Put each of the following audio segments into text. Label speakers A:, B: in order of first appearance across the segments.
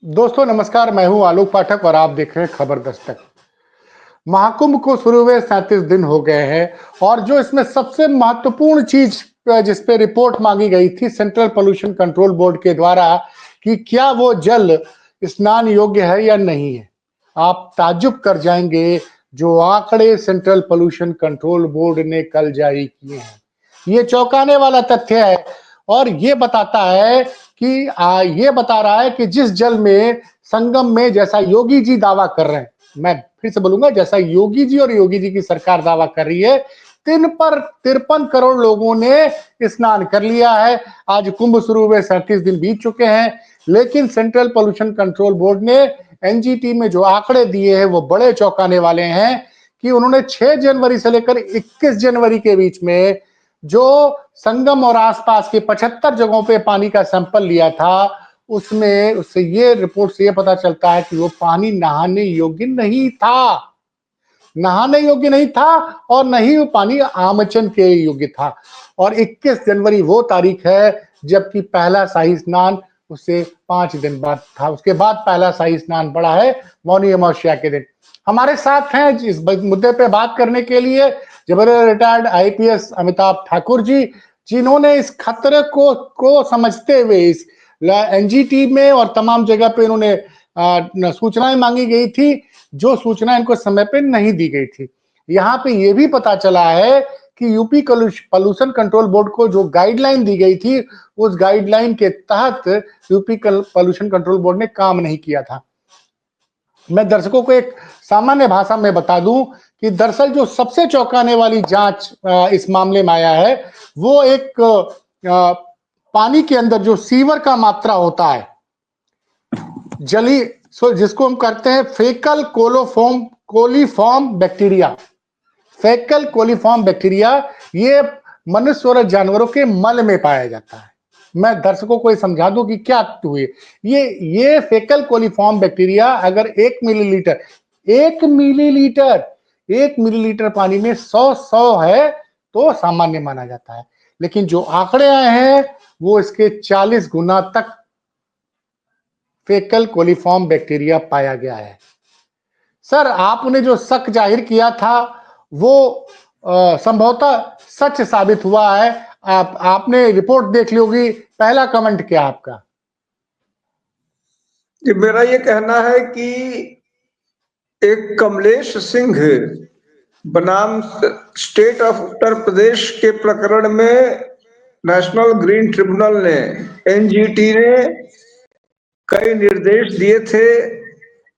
A: दोस्तों नमस्कार, मैं हूं आलोक पाठक और आप देख रहे हैं खबर दस्तक। महाकुंभ को शुरू हुए 37 दिन हो गए हैं और जो इसमें सबसे महत्वपूर्ण चीज जिस पे रिपोर्ट मांगी गई थी सेंट्रल पोल्यूशन कंट्रोल बोर्ड के द्वारा कि क्या वो जल स्नान योग्य है या नहीं है। आप ताज्जुब कर जाएंगे जो आंकड़े सेंट्रल पोल्यूशन कंट्रोल बोर्ड ने कल जारी किए हैं। ये चौंकाने वाला तथ्य है और ये बताता है कि ये बता रहा है कि जिस जल में संगम में जैसा योगी जी दावा कर रहे हैं, मैं फिर से बोलूंगा जैसा योगी जी और योगी जी की सरकार दावा कर रही है, 53 करोड़ लोगों ने स्नान कर लिया है। आज कुंभ शुरू हुए 37 दिन बीत चुके हैं, लेकिन सेंट्रल पोल्यूशन कंट्रोल बोर्ड ने एनजीटी में जो आंकड़े दिए हैं वो बड़े चौंकाने वाले हैं कि उन्होंने 6 जनवरी से लेकर 21 जनवरी के बीच में जो संगम और आसपास के 75 जगहों पे पानी का सैंपल लिया था, उसमें उससे ये रिपोर्ट से ये पता चलता है कि वो पानी नहाने योग्य नहीं था। नहाने योग्य नहीं था और न ही वो पानी आमचन के योग्य था। और 21 जनवरी वो तारीख है जबकि पहला शाही स्नान उससे 5 दिन बाद था। उसके बाद पहला शाही स्नान पड़ा है मौनी अमावस्या के दिन। हमारे साथ हैं इस मुद्दे पे बात करने के लिए जबलपुर रिटायर्ड आईपीएस अमिताभ ठाकुर जी, जिन्होंने इस खतरे को समझते हुए इस एनजीटी में और तमाम जगह पे इन्होंने सूचनाएं मांगी गई थी, जो सूचना इनको समय पे नहीं दी गई थी। यहाँ पे ये भी पता चला है कि यूपी पोल्यूशन कंट्रोल बोर्ड को जो गाइडलाइन दी गई थी, उस गाइडलाइन के तहत यूपी पोल्यूशन कंट्रोल बोर्ड ने काम नहीं किया था। मैं दर्शकों को एक सामान्य भाषा में बता दूं कि दरअसल जो सबसे चौंकाने वाली जांच इस मामले में आया है, वो एक पानी के अंदर जो सीवर का मात्रा होता है, जली जिसको हम करते हैं फेकल कोलीफॉर्म बैक्टीरिया। फेकल कोलीफॉर्म बैक्टीरिया ये मनुष्य और जानवरों के मल में पाया जाता है। मैं दर्शकों को ये समझा दूं कि क्या हुए। ये फेकल कोलीफॉर्म बैक्टीरिया अगर 1 मिलीलीटर पानी में 100 है तो सामान्य माना जाता है, लेकिन जो आंकड़े आए हैं वो इसके 40 गुना तक फेकल कोलीफॉर्म बैक्टीरिया पाया गया है। सर, आपने जो शक जाहिर किया था वो संभवतः सच साबित हुआ है। आपने रिपोर्ट देख ली होगी, पहला कमेंट क्या आपका?
B: कि मेरा ये कहना है कि एक कमलेश सिंह बनाम स्टेट ऑफ उत्तर प्रदेश के प्रकरण में नेशनल ग्रीन ट्रिब्यूनल ने एनजीटी ने कई निर्देश दिए थे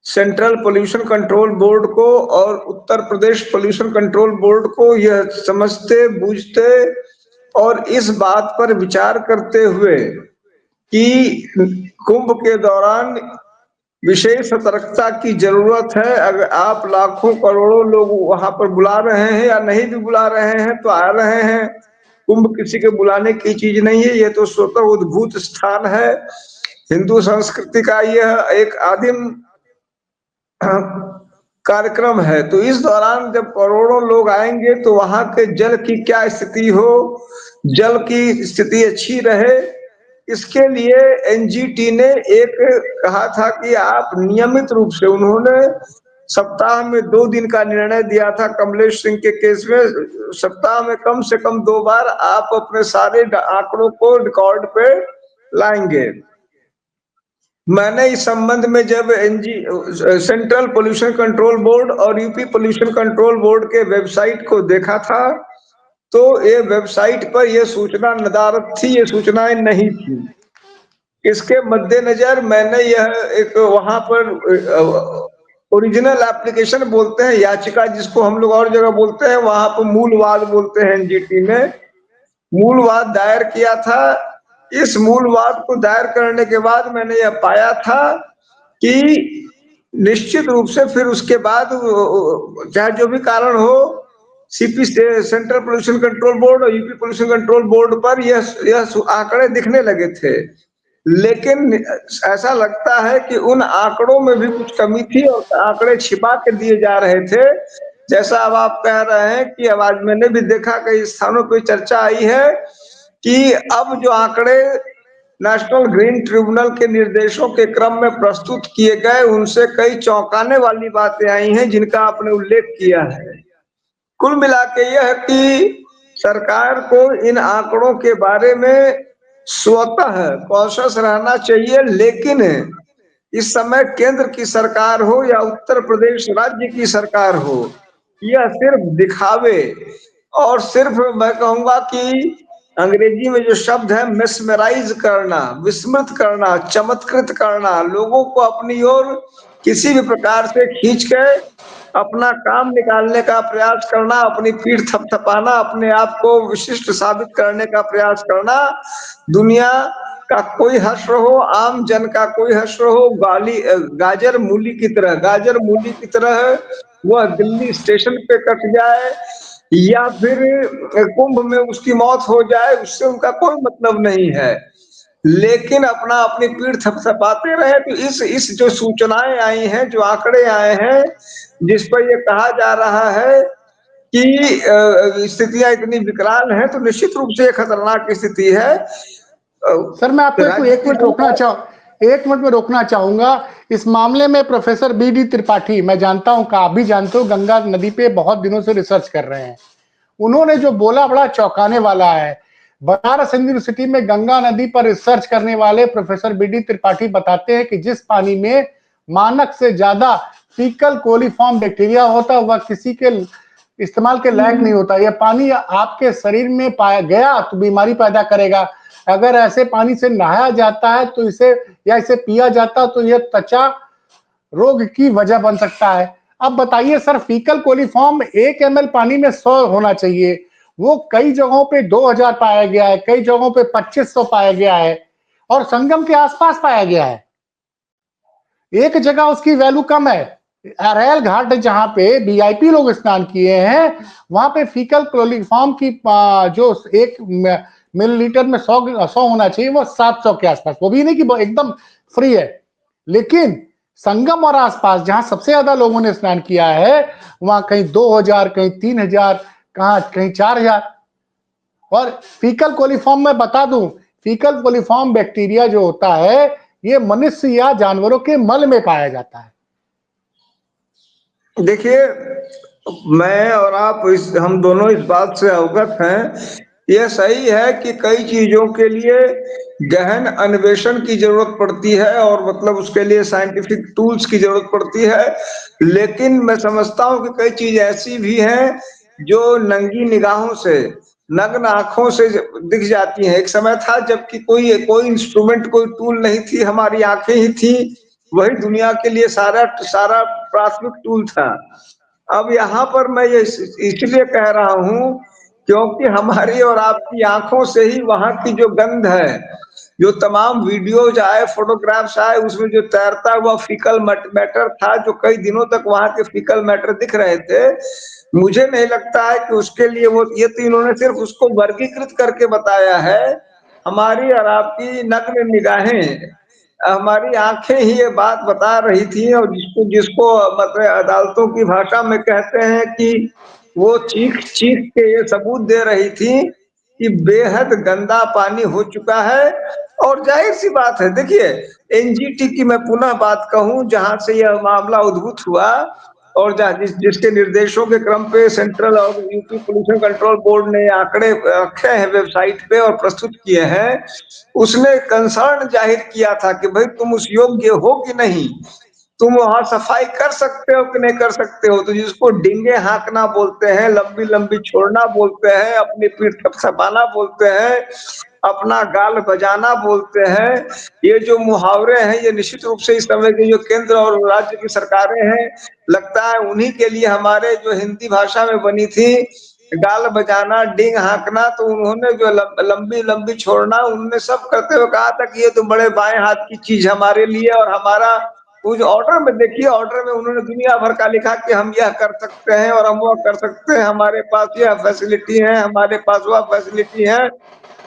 B: सेंट्रल पोल्यूशन कंट्रोल बोर्ड को और Uttar Pradesh pollution control board को, यह समझते बूझते और इस बात पर विचार करते हुए कि कुंभ के दौरान विशेष सतर्कता की जरूरत है। अगर आप लाखों करोड़ों लोग वहां पर बुला रहे हैं या नहीं भी बुला रहे हैं तो आ रहे हैं। कुंभ किसी के बुलाने की चीज नहीं है, यह तो स्वतः उद्भूत स्थान है। हिंदू संस्कृति का यह एक आदिम कार्यक्रम है। तो इस दौरान जब करोड़ों लोग आएंगे तो वहां के जल की क्या स्थिति हो, जल की स्थिति अच्छी रहे, इसके लिए एनजीटी ने एक कहा था कि आप नियमित रूप से, उन्होंने सप्ताह में 2 दिन का निर्णय दिया था कमलेश सिंह के केस में। सप्ताह में कम से कम 2 बार आप अपने सारे आंकड़ों को रिकॉर्ड पे लाएंगे। मैंने इस संबंध में जब सेंट्रल पोल्यूशन कंट्रोल बोर्ड और यूपी पोल्यूशन कंट्रोल बोर्ड के वेबसाइट को देखा था तो ये वेबसाइट पर यह सूचना नदारद थी, ये सूचनाएं नहीं थी। इसके मद्देनजर मैंने यह एक वहां पर ओरिजिनल एप्लीकेशन बोलते हैं, याचिका जिसको हम लोग और जगह बोलते हैं, वहां पर मूलवाद बोलते हैं एनजीटी में, मूलवाद दायर किया था। इस मूलवाद को दायर करने के बाद मैंने यह पाया था कि निश्चित रूप से फिर उसके बाद चाहे जो भी कारण हो, CP central pollution control board और यूपी पोल्यूशन कंट्रोल बोर्ड पर यह आंकड़े दिखने लगे थे। लेकिन ऐसा लगता है कि उन आंकड़ों में भी कुछ कमी थी और आंकड़े छिपा के दिए जा रहे थे। जैसा अब आप कह रहे हैं कि अब आज मैंने भी देखा कई स्थानों पर चर्चा आई है कि अब जो आंकड़े नेशनल ग्रीन ट्रिब्यूनल के निर्देशों के क्रम में प्रस्तुत किए गए, उनसे कई चौंकाने वाली बातें आई हैं जिनका आपने उल्लेख किया है। कुल मिला के यह है कि सरकार को इन आंकड़ों के बारे में स्वतः कॉशियस रहना चाहिए, लेकिन इस समय केंद्र की सरकार हो या उत्तर प्रदेश राज्य की सरकार हो, यह सिर्फ दिखावे और सिर्फ मैं कहूंगा कि अंग्रेजी में जो शब्द है मेस्मराइज करना, विस्मृत करना, चमत्कृत करना, लोगों को अपनी ओर किसी भी प्रकार से खींच के अपना काम निकालने का प्रयास करना, अपनी पीठ थपथपाना, अपने आप को विशिष्ट साबित करने का प्रयास करना। दुनिया का कोई हश्र हो, आम जन का कोई हश्र हो, गाजर मूली की तरह, गाजर मूली की तरह वह दिल्ली स्टेशन पे कट जाए या फिर कुंभ में उसकी मौत हो जाए, उससे उनका कोई मतलब नहीं है, लेकिन अपना अपनी पीठ थपथपाते रहे। तो इस जो सूचनाएं आई हैं, जो आंकड़े आए हैं, जिस पर ये कहा जा रहा है कि स्थितियां इतनी विकराल हैं, तो निश्चित रूप से ये खतरनाक स्थिति है।
A: सर मैं आपको एक
B: राज्य की
A: मिनट रोकना एक मिनट में रोकना चाहूंगा। इस मामले में प्रोफेसर बी.डी. त्रिपाठी, मैं जानता हूं कि आप भी जानते हो, गंगा नदी पे बहुत दिनों से रिसर्च कर रहे हैं। उन्होंने जो बोला बड़ा चौंकाने वाला है। बनारस यूनिवर्सिटी में गंगा नदी पर रिसर्च करने वाले प्रोफेसर बी.डी. त्रिपाठी बताते हैं कि जिस पानी में मानक से ज्यादा फीकल कोलीफॉर्म बैक्टीरिया होता है, वह किसी के इस्तेमाल के लायक नहीं होता। यह पानी आपके शरीर में पाया गया तो बीमारी पैदा करेगा। अगर ऐसे पानी से नहाया जाता है तो इसे पिया जाता तो यह त्वचा रोग की वजह बन सकता है। अब बताइए सर, फीकल कोलीफॉर्म 1 ml पानी में 100 होना चाहिए, वो कई जगहों पे 2000 पाया गया है, कई जगहों पे 2500 पाया गया है और संगम के आसपास पाया गया है। एक जगह उसकी वैल्यू कम है, अरैल घाट जहां पे वीआईपी लोग स्नान किए हैं, वहां पे फीकल क्लोरीफॉर्म की जो 1 मिलीलीटर में 100 होना चाहिए, वो 700 के आसपास। वो भी नहीं कि एकदम फ्री है, लेकिन संगम और आसपास जहां सबसे ज्यादा लोगों ने स्नान किया है, वहां कहीं 2000, कहीं 3000, कहीं 4000। और फीकल कोलीफॉर्म में बता दूं, फीकल कोलीफॉर्म बैक्टीरिया जो होता है, ये मनुष्य या जानवरों के मल में पाया जाता है।
B: देखिए, मैं और आप हम दोनों इस बात से अवगत हैं। यह सही है कि कई चीजों के लिए गहन अन्वेषण की जरूरत पड़ती है और मतलब उसके लिए साइंटिफिक टूल्स की जरूरत पड़ती है, लेकिन मैं समझता हूं कि कई चीज ऐसी भी हैं जो नंगी निगाहों से, नग्न आंखों से दिख जाती हैं। एक समय था जबकि कोई कोई इंस्ट्रूमेंट, कोई टूल नहीं थी, हमारी आंखें ही थी, वही दुनिया के लिए सारा सारा प्राथमिक टूल था। अब यहाँ पर मैं ये इसलिए कह रहा हूँ क्योंकि हमारी और आपकी आंखों से ही वहां की जो गंध है, जो तमाम वीडियोज आए, फोटोग्राफ्स आए, उसमें जो तैरता हुआ फीकल मैटर था, जो कई दिनों तक वहां के फीकल मैटर दिख रहे थे, मुझे नहीं लगता है कि उसके लिए वो, ये तो इन्होंने सिर्फ उसको वर्गीकृत करके बताया है। हमारी और आपकी नग्न निगाहें, हमारी आंखें ही ये बात बता रही थी, और जिसको जिसको मतलब अदालतों की भाषा में कहते हैं कि वो चीख चीख के ये सबूत दे रही थी कि बेहद गंदा पानी हो चुका है। और जाहिर सी बात है, देखिए एनजीटी की मैं पुनः बात कहूं, जहां से यह मामला उद्भूत हुआ और जिसके निर्देशों के क्रम पे सेंट्रल और यूपी पोल्यूशन कंट्रोल बोर्ड ने आंकड़े रखे हैं वेबसाइट पे और प्रस्तुत किए हैं, उसने कंसर्न जाहिर किया था कि भाई तुम उस योग्य हो कि नहीं, तुम वहां सफाई कर सकते हो कि नहीं कर सकते हो। तो जिसको डिंगे हाँकना बोलते हैं, लंबी लंबी छोड़ना बोलते हैं, अपनी पीठ थपथपाना बोलते हैं, अपना गाल बजाना बोलते हैं, ये जो मुहावरे हैं, ये निश्चित रूप से इस समय की जो केंद्र और राज्य की सरकारें हैं, लगता है उन्हीं के लिए हमारे जो हिंदी भाषा में बनी थी, गाल बजाना, डिंग हाँकना, तो उन्होंने जो लंबी लंबी छोड़ना, उन्होंने सब करते हुए कहा था कि ये तो बड़े बाएं हाथ की चीज हमारे लिए। और हमारा उस ऑर्डर में देखिए, ऑर्डर में उन्होंने दुनिया भर का लिखा कि हम यह कर सकते हैं और हम वह कर सकते हैं, हमारे पास यह फैसिलिटी है, हमारे पास वह फैसिलिटी है,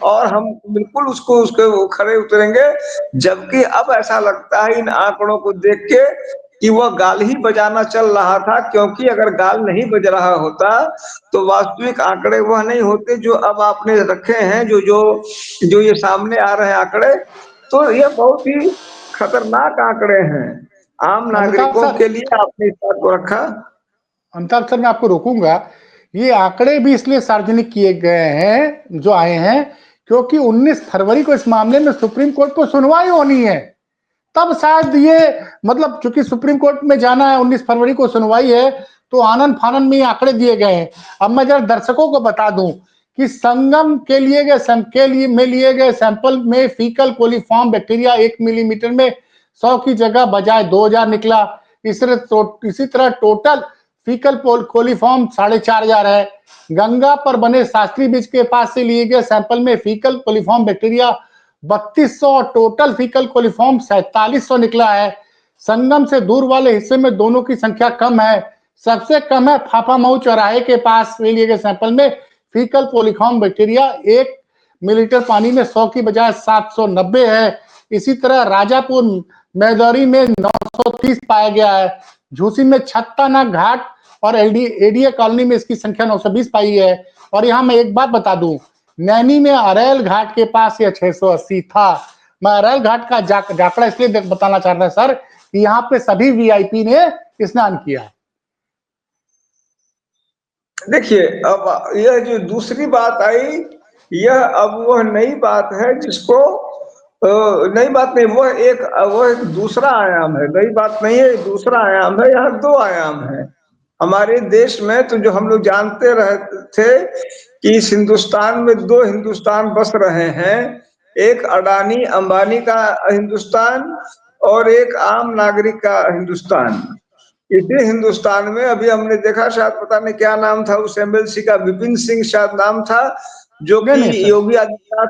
B: और हम बिल्कुल उसके वो खड़े उतरेंगे। जबकि अब ऐसा लगता है इन आंकड़ों को देख के कि वह गाल ही बजाना चल रहा था, क्योंकि अगर गाल नहीं बज रहा होता तो वास्तविक आंकड़े वह नहीं होते जो अब आपने रखे हैं, जो जो जो ये सामने आ रहे हैं आंकड़े। तो ये बहुत ही खतरनाक आंकड़े हैं आम
A: अमिताभ
B: नागरिकों
A: सर,
B: के लिए। आपने इस बात को रखा।
A: अमिताभ सर मैं आपको रोकूंगा। ये आंकड़े भी इसलिए सार्वजनिक किए गए हैं, जो आए हैं, क्योंकि 19 फरवरी को इस मामले में सुप्रीम कोर्ट को सुनवाई होनी है। तब शायद ये, मतलब चूंकि सुप्रीम कोर्ट में जाना है, 19 फरवरी को सुनवाई है, तो आनंद फानन में ये आंकड़े दिए गए हैं। अब मैं जरा दर्शकों को बता दूं कि संगम के लिए गए सैंपल में फीकल कोलीफॉर्म बैक्टीरिया 1 मिलीमीटर में 100 की जगह बजाय 2000 निकला। इसी तरह टोटल फीकल कोलीफॉर्म 4500 है। गंगा पर बने शास्त्री बीच के पास से लिए गए सैंपल में फीकल कोलीफॉर्म बैक्टीरिया 3200 और टोटल फीकल कोलीफॉर्म 4700 निकला है। संगम से दूर वाले हिस्से में दोनों की संख्या कम है। सबसे कम है फाफामऊ चौराहे के पास लिए गए सैंपल में फीकल कोलीफॉर्म बैक्टीरिया 1 मिलीलीटर पानी में 100 की बजाय 790 है। इसी तरह राजापुर मैदौरी में 930 पाया गया है। झूसी में छत्ताना घाट और एडीए कॉलोनी में इसकी संख्या 920 पाई है। और यहां मैं एक बात बता दूं, नैनी में अरेल घाट के पास यह 680 था। मैं अरेल घाट का जाकड़ा इसलिए बताना चाह रहा सर कि यहाँ पे सभी वीआईपी ने स्नान किया।
B: देखिए, अब यह जो दूसरी बात आई, यह अब वह नई बात है जिसको नई बात नहीं, वह एक दूसरा आयाम है। नई बात नहीं है, दूसरा आयाम है। यहाँ दो आयाम है हमारे देश में। तो जो हम लोग जानते रहे थे कि इस हिंदुस्तान में दो हिंदुस्तान बस रहे हैं, एक अडानी अंबानी का हिंदुस्तान और एक आम नागरिक का हिंदुस्तान। इसी हिंदुस्तान में अभी हमने देखा, शायद पता नहीं क्या नाम था उस एमएलसी का, विपिन सिंह शायद नाम था, जो
A: नहीं
B: कि
A: नहीं सर,
B: योगी आदित्यनाथ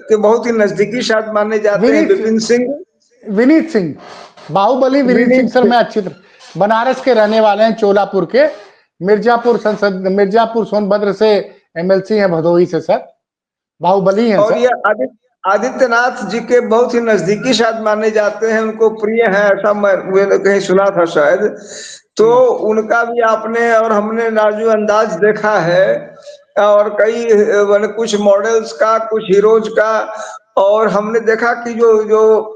B: के बहुत ही नजदीकी शायद माने जाते हैं,
A: विनीत
B: विपिन सिंह।
A: विनीत सिंह, बाहुबली विनीत सिंह सर,
B: विनीत।
A: मैं अच्छी तरह, बनारस के रहने वाले हैं, चोलापुर के, मिर्जापुर सोनभद्र से एमएलसी हैं, भदोही से सर, बाहुबली हैं
B: और
A: सर।
B: ये आदित्यनाथ जी के बहुत ही नजदीकी शायद माने जाते हैं, उनको प्रिय है, ऐसा मैंने कहीं सुना था शायद। तो उनका भी आपने और हमने नाजू अंदाज देखा है, और कई मैंने कुछ मॉडल्स का, कुछ हीरोज का। और हमने देखा कि जो जो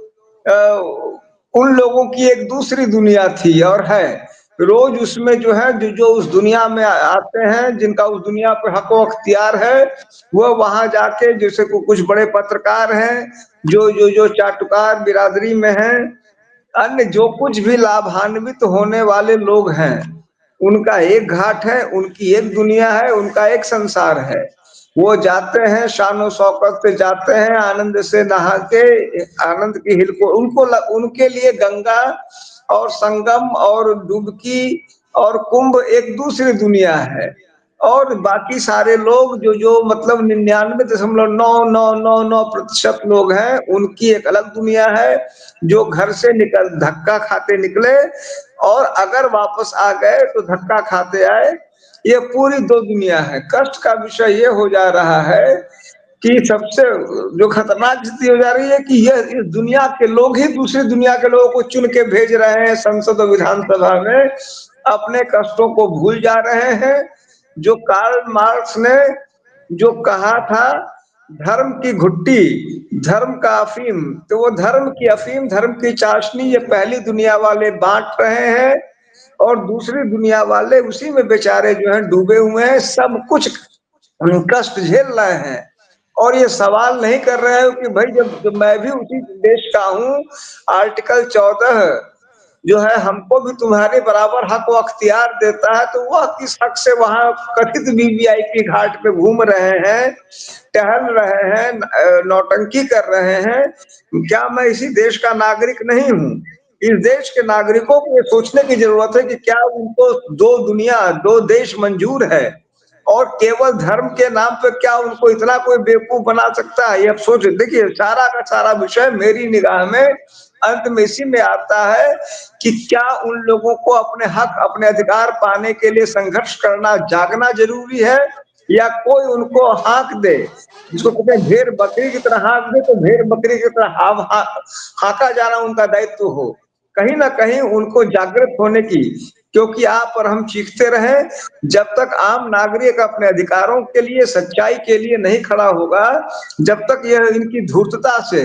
B: उन लोगों की एक दूसरी दुनिया थी और है। रोज उसमें जो है, जो उस दुनिया में आते हैं, जिनका उस दुनिया पे हक व अख्तियार है, वह वहां जाके, जैसे कुछ बड़े पत्रकार हैं, जो जो जो चाटुकार बिरादरी में हैं, अन्य जो कुछ भी लाभान्वित होने वाले लोग हैं, उनका एक घाट है, उनकी एक दुनिया है, उनका एक संसार है। वो जाते हैं, शानो शौकत से जाते हैं, आनंद से नहा के, आनंद की हिल को, उनके लिए गंगा और संगम और डुबकी और कुंभ एक दूसरी दुनिया है। और बाकी सारे लोग जो जो मतलब 99.9999% लोग हैं, उनकी एक अलग दुनिया है, जो घर से निकल धक्का खाते निकले और अगर वापस आ गए तो धक्का खाते आए। ये पूरी दो दुनिया है। कष्ट का विषय ये हो जा रहा है कि सबसे जो खतरनाक स्थिति हो जा रही है कि यह इस दुनिया के लोग ही दूसरी दुनिया के लोगों को चुन के भेज रहे हैं संसद और विधानसभा में, अपने कष्टों को भूल जा रहे हैं। जो कार्ल मार्क्स ने जो कहा था, धर्म की घुट्टी, धर्म का अफीम, तो वो धर्म की अफीम, धर्म की चाशनी, ये पहली दुनिया वाले बांट रहे हैं और दूसरी दुनिया वाले उसी में बेचारे जो हैं डूबे हुए हैं, सब कुछ कष्ट झेल रहे हैं। और ये सवाल नहीं कर रहे हो कि भाई जब मैं भी उसी देश का हूँ, आर्टिकल 14 जो है हमको भी तुम्हारे बराबर हक व अख्तियार देता है, तो वह किस हक से वहां कथित वीवीआईपी घाट पे घूम रहे हैं, टहल रहे हैं, नौटंकी कर रहे हैं? क्या मैं इसी देश का नागरिक नहीं हूँ? इस देश के नागरिकों को ये सोचने की जरूरत है कि क्या उनको दो दुनिया, दो देश मंजूर है, और केवल धर्म के नाम पे क्या उनको इतना कोई बेवकूफ बना सकता है? ये अब सोच, देखिए सारा का सारा विषय मेरी निगाह में अंत में इसी में आता है कि क्या उन लोगों को अपने हक, अपने अधिकार पाने के लिए संघर्ष करना, जागना जरूरी है, या कोई उनको हाँक दे, जिसको कहते हैं भेड़ बकरी की तरह हाँक दे, तो भेड़ बकरी की तरह हाँका जाना उनका दायित्व हो? कहीं ना कहीं उनको जागृत होने की, क्योंकि आप और हम चीखते रहे, जब तक आम नागरिक अपने अधिकारों के लिए, सच्चाई के लिए नहीं खड़ा होगा, जब तक यह इनकी धूर्तता से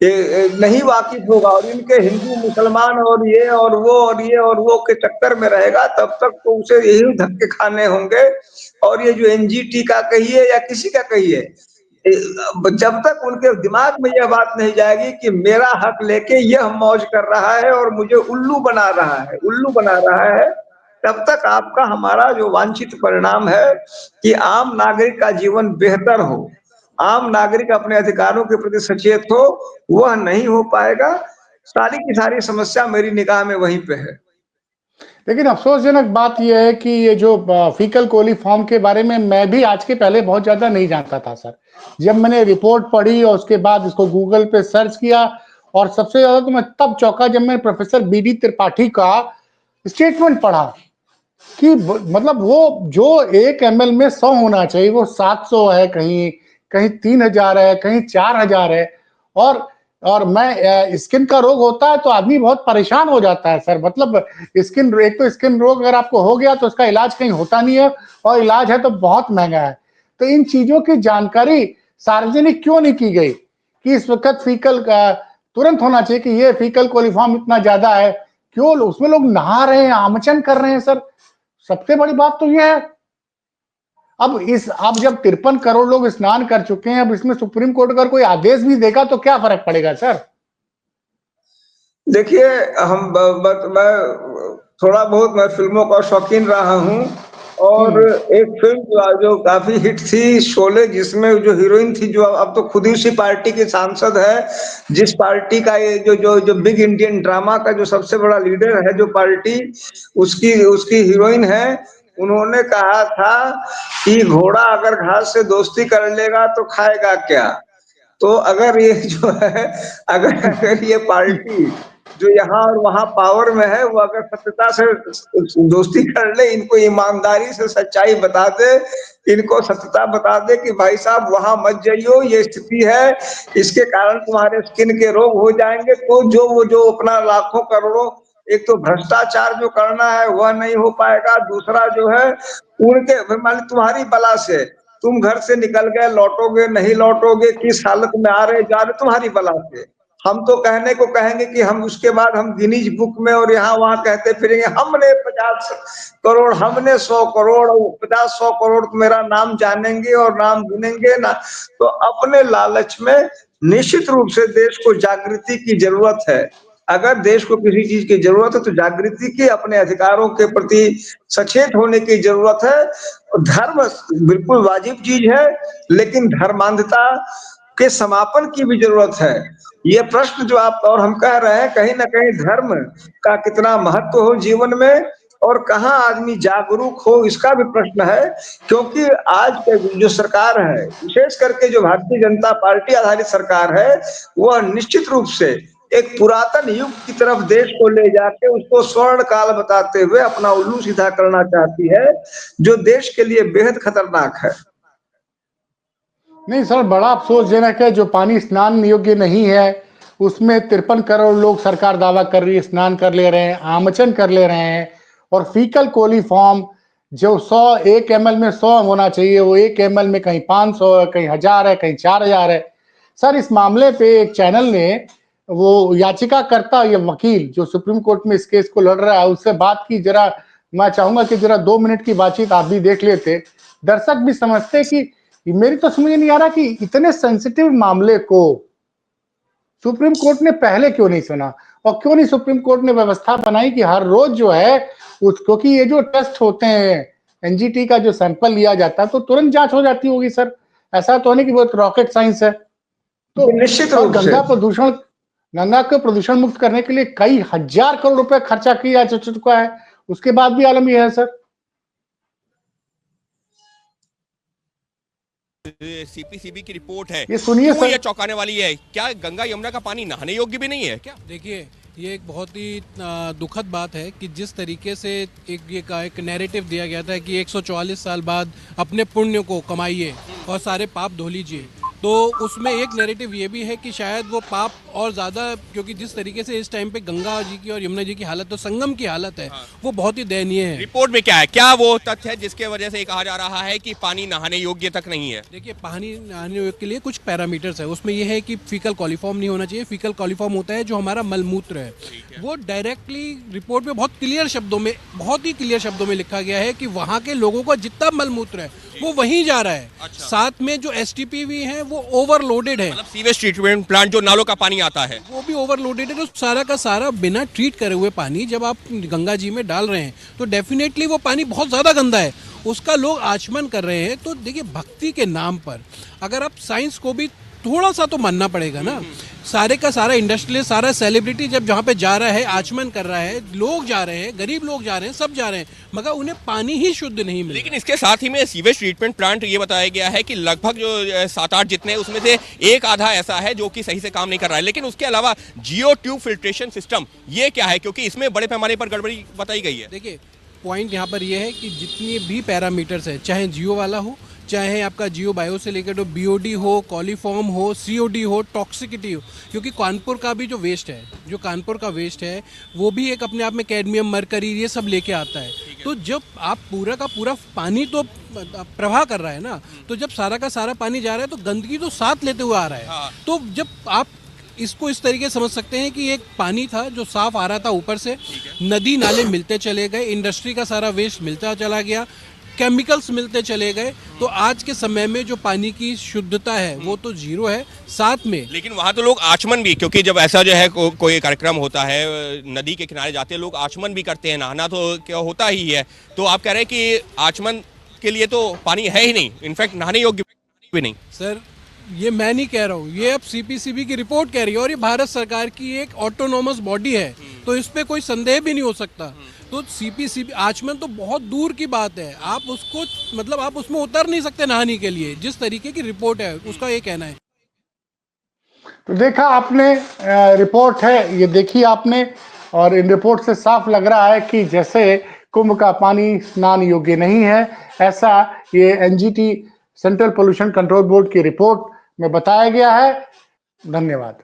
B: नहीं वाकिफ होगा और इनके हिंदू मुसलमान और ये और वो और ये और वो के चक्कर में रहेगा, तब तक तो उसे यही धक्के खाने होंगे। और ये जो एनजीटी का कहिए या किसी का कहिए, जब तक उनके दिमाग में यह बात नहीं जाएगी कि मेरा हक लेके यह मौज कर रहा है और मुझे उल्लू बना रहा है, उल्लू बना रहा है, तब तक आपका हमारा जो वांछित परिणाम है कि आम नागरिक का जीवन बेहतर हो, आम नागरिक अपने अधिकारों के प्रति सचेत हो, वह नहीं हो पाएगा। सारी की सारी समस्या मेरी निगाह में वहीं पे है।
A: लेकिन अफसोसजनक बात यह है कि ये जो फीकल कोलीफॉर्म के बारे में मैं भी आज के पहले बहुत ज्यादा नहीं जानता था सर। जब मैंने रिपोर्ट पढ़ी और उसके बाद इसको गूगल पे सर्च किया, और सबसे ज्यादा तो मैं तब चौंका जब मैंने प्रोफेसर बीडी त्रिपाठी का स्टेटमेंट पढ़ा कि मतलब वो जो 1 ml में 100 होना चाहिए वो 700 है, कहीं कहीं 3000 है, कहीं 4000 है। और मैं स्किन का रोग होता है तो आदमी बहुत परेशान हो जाता है सर। मतलब स्किन, एक तो स्किन रोग अगर आपको हो गया तो उसका इलाज कहीं होता नहीं है, और इलाज है तो बहुत महंगा है। तो इन चीजों की जानकारी सार्वजनिक क्यों नहीं की गई कि इस वक्त फीकल का तुरंत होना चाहिए कि ये फीकल कोलिफॉर्म इतना ज्यादा है, क्यों उसमें लोग नहा रहे हैं, आमचन कर रहे हैं सर। सबसे बड़ी बात तो यह है, अब जब 53 करोड़ लोग स्नान कर चुके हैं, अब इसमें सुप्रीम कोर्ट अगर कोई आदेश भी देगा तो क्या फर्क पड़ेगा सर?
B: देखिए, मैं थोड़ा बहुत मैं फिल्मों का शौकीन रहा हूँ, और
A: हम्म।
B: एक फिल्म जो काफी हिट थी, शोले, जिसमें जो हीरोइन थी, जो अब तो खुद ही उसी पार्टी की सांसद है, जिस पार्टी का ये जो बिग इंडियन ड्रामा का जो सबसे बड़ा लीडर है, जो पार्टी, उसकी उसकी हीरोइन है। उन्होंने कहा था कि घोड़ा अगर घास से दोस्ती कर लेगा तो खाएगा क्या। तो अगर ये जो है, अगर ये पार्टी जो यहाँ और वहां पावर में है, वो अगर सत्यता से दोस्ती कर ले, इनको ईमानदारी से सच्चाई बता दे, इनको सत्यता बता दे कि भाई साहब वहां मत जाइयो, ये स्थिति है, इसके कारण तुम्हारे स्किन के रोग हो जाएंगे, तो जो अपना लाखों करोड़ों, एक तो भ्रष्टाचार जो करना है वह नहीं हो पाएगा, दूसरा जो है उनके मान तुम्हारी बला से तुम घर से निकल गए, लौटोगे नहीं लौटोगे, किस हालत में आ रहे जा रहे, तुम्हारी बला से। हम तो कहने को कहेंगे कि हम उसके बाद हम गिनीज बुक में और यहाँ वहां कहते फिरेंगे, हमने 50 करोड़, हमने 100 करोड़, 50-100 करोड़ मेरा नाम जानेंगे और नाम गिनेंगे ना। तो अपने लालच में निश्चित रूप से देश को जागृति की जरूरत है। अगर देश को किसी चीज की जरूरत है तो जागृति की, अपने अधिकारों के प्रति सचेत होने की जरूरत है। धर्म बिल्कुल वाजिब चीज है, लेकिन धर्मांधता के समापन की भी जरूरत है। ये प्रश्न जो आप और हम कह रहे हैं, कहीं ना कहीं धर्म का कितना महत्व हो जीवन में और कहाँ आदमी जागरूक हो, इसका भी प्रश्न है। क्योंकि आज के जो सरकार है, विशेष करके जो भारतीय जनता पार्टी आधारित सरकार है, वह निश्चित रूप से एक पुरातन युग की तरफ देश को ले जाके उसको स्वर्ण काल बताते हुए अपना उल्लू सीधा करना चाहती है, जो देश के लिए बेहद खतरनाक है।
A: नहीं सर, बड़ा अफसोसजनक है, जो पानी स्नान योग्य नहीं है उसमें 53 करोड़ लोग सरकार दावा कर रही है स्नान कर ले रहे हैं, आमचन कर ले रहे हैं। और फीकल कोलीफॉर्म जो 1 ml में 100 होना चाहिए, वो 1 ml में कहीं 500 है, कहीं 1000 है, कहीं 4000 है। सर, इस मामले पे एक चैनल ने, वो याचिकाकर्ता या वकील जो सुप्रीम कोर्ट में इस केस को लड़ रहा है, उससे बात की। जरा मैं चाहूंगा कि जरा 2 मिनट की बातचीत आप भी देख लेते, दर्शक भी समझते कि मेरी तो समझ नहीं आ रहा कि इतने सेंसिटिव मामले को सुप्रीम कोर्ट ने पहले क्यों नहीं सुना, और क्यों नहीं सुप्रीम कोर्ट ने व्यवस्था बनाई कि हर रोज जो है क्योंकि ये जो टेस्ट होते हैं, एनजीटी का जो सैंपल लिया जाता है तो तुरंत जांच हो जाती होगी सर। ऐसा तो नहीं कि बहुत रॉकेट साइंस है। तो
B: निश्चित
A: सर,
B: रूप से
A: गंगा को प्रदूषण मुक्त करने के लिए कई हजार करोड़ रुपए खर्चा किया जा चुका है, उसके बाद भी आलम यह है सर।
C: सीपीसीबी की रिपोर्ट है,
A: ये सुनिए
C: क्यों
A: सर।
C: ये चौंकाने वाली है? क्या गंगा यमुना का पानी नहाने योग्य भी नहीं है क्या?
D: देखिए, ये एक बहुत ही दुखद बात है कि जिस तरीके से एक नैरेटिव दिया गया था कि 144 साल बाद अपने पुण्य को कमाइए और सारे पाप धो लीजिए, तो उसमें एक नैरेटिव ये भी है कि शायद वो पाप और ज़्यादा, क्योंकि जिस तरीके से इस टाइम पे गंगा जी की और यमुना जी की हालत, तो संगम की हालत है, वो बहुत ही दयनीय है।
C: रिपोर्ट में क्या है, क्या वो तथ्य है जिसके वजह से ये कहा जा रहा है कि पानी नहाने योग्य तक नहीं है?
D: देखिए, पानी नहाने के लिए कुछ पैरामीटर्स है, उसमें ये है कि फीकल कॉलीफॉर्म नहीं होना चाहिए। फीकल कॉलीफॉर्म होता है जो हमारा मलमूत्र है, वो डायरेक्टली रिपोर्ट में बहुत क्लियर शब्दों में, बहुत ही क्लियर शब्दों में लिखा गया है कि वहाँ के लोगों का जितना मलमूत्र है वो वहीं जा रहा है।
C: अच्छा।
D: साथ में जो STPV है वो ओवरलोडेड है,
C: मतलब सीवेज ट्रीटमेंट प्लांट जो नालों का पानी आता है
D: वो भी ओवरलोडेड है। तो सारा का सारा बिना ट्रीट करे हुए पानी जब आप गंगा जी में डाल रहे हैं तो डेफिनेटली वो पानी बहुत ज़्यादा गंदा है, उसका लोग आचमन कर रहे हैं। तो देखिए, भक्ति के नाम पर अगर आप साइंस को भी थोड़ा सा तो मानना पड़ेगा ना। सारे का सारा इंडस्ट्रियलिस्ट, सारा सेलिब्रिटी जब जहाँ पे जा रहा है, आचमन कर रहा है, लोग जा रहे हैं, गरीब लोग जा रहे हैं, सब जा रहे हैं, मगर उन्हें पानी ही शुद्ध नहीं मिल।
C: लेकिन इसके साथ ही में सीवेज ट्रीटमेंट प्लांट ये बताया गया है कि लगभग जो 7-8 जितने हैं उसमें से एक आधा ऐसा है जो कि सही से काम नहीं कर रहा है। लेकिन उसके अलावा जियो ट्यूब फिल्ट्रेशन सिस्टम ये क्या है, क्योंकि इसमें बड़े पैमाने पर गड़बड़ी बताई गई है।
D: देखिए, पॉइंट यहाँ पर यह है कि जितनी भी पैरामीटर्स है, चाहे जियो वाला हो, चाहे आपका जियो बायो से लेकर तो BOD हो, कॉलीफॉर्म हो, COD हो, टॉक्सिसिटी हो, क्योंकि कानपुर का भी जो वेस्ट है, जो कानपुर का वेस्ट है, वो भी एक अपने आप में कैडमियम, मरकरी, ये सब लेके आता है। तो जब आप पूरा का पूरा पानी तो प्रवाह कर रहा है ना, तो जब सारा का सारा पानी जा रहा है तो गंदगी तो साथ लेते हुए आ रहा है।
C: हाँ।
D: तो जब आप इसको इस तरीके समझ सकते हैं कि एक पानी था जो साफ आ रहा था ऊपर से, नदी नाले मिलते चले गए, इंडस्ट्री का सारा वेस्ट मिलता चला गया, केमिकल्स मिलते चले गए, तो आज के समय में जो पानी की शुद्धता है वो तो जीरो है। साथ में
C: लेकिन वहां तो लोग आचमन भी, क्योंकि जब ऐसा जो है कोई कार्यक्रम होता है, नदी के किनारे जाते हैं लोग, आचमन भी करते हैं, नहाना तो क्या होता ही है। तो आप कह रहे हैं कि आचमन के लिए तो पानी है ही नहीं, इनफैक्ट नहाने योग्य भी नहीं।
D: सर, ये मैं नहीं कह रहा हूँ, ये अब CPCB की रिपोर्ट कह रही है, और ये भारत सरकार की एक ऑटोनोमस बॉडी है, तो इस पे कोई संदेह भी नहीं हो सकता। तो CPCB आचमन तो बहुत दूर की बात है, आप उसको मतलब आप उसमें उतर नहीं सकते नहाने के लिए, जिस तरीके की रिपोर्ट है उसका ये कहना है।
A: तो देखा आपने, रिपोर्ट है ये, देखी आपने, और इन रिपोर्ट से साफ लग रहा है कि जैसे कुंभ का पानी स्नान योग्य नहीं है, ऐसा ये NGT central pollution control board की रिपोर्ट में बताया गया है। धन्यवाद।